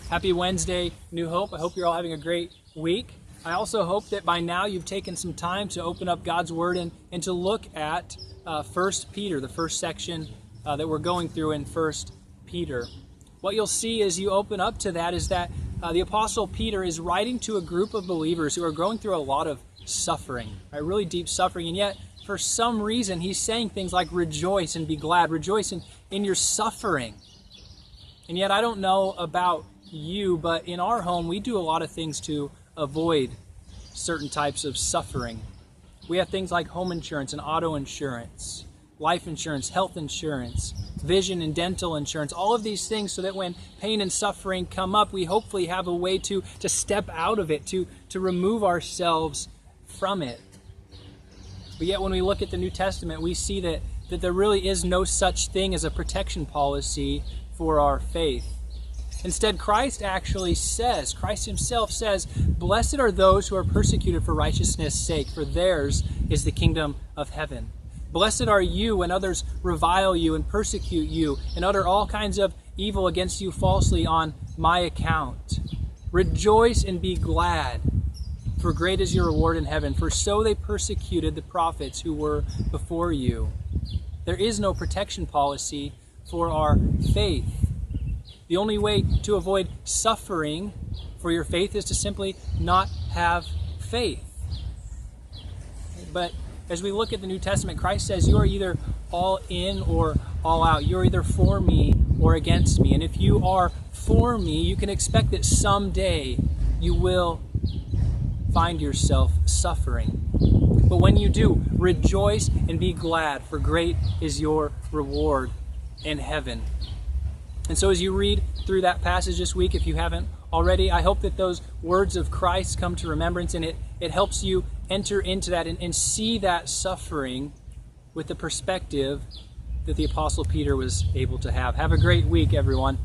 Happy Wednesday, New Hope. I hope you're all having a great week. I also hope that by now you've taken some time to open up God's Word and to look at 1 Peter, the first section that we're going through in 1 Peter. What you'll see as you open up to that is that the Apostle Peter is writing to a group of believers who are going through a lot of suffering, right? Really deep suffering, and yet for some reason he's saying things like rejoice and be glad, rejoice in your suffering. And yet I don't know about you, but in our home we do a lot of things to avoid certain types of suffering. We have things like home insurance and auto insurance, life insurance, health insurance, vision and dental insurance, all of these things so that when pain and suffering come up, we hopefully have a way to step out of it, to remove ourselves from it. But yet when we look at the New Testament, we see that there really is no such thing as a protection policy for our faith. Instead, Christ himself says, "Blessed are those who are persecuted for righteousness' sake, for theirs is the kingdom of heaven. Blessed are you when others revile you and persecute you and utter all kinds of evil against you falsely on my account. Rejoice and be glad, for great is your reward in heaven, for so they persecuted the prophets who were before you." There is no protection policy for our faith. The only way to avoid suffering for your faith is to simply not have faith. But as we look at the New Testament, Christ says you are either all in or all out. You're either for me or against me. And if you are for me, you can expect that someday you will find yourself suffering. But when you do, rejoice and be glad, for great is your reward in heaven. And so as you read through that passage this week, if you haven't already, I hope that those words of Christ come to remembrance and it helps you enter into that and see that suffering with the perspective that the Apostle Peter was able to have. Have a great week, everyone.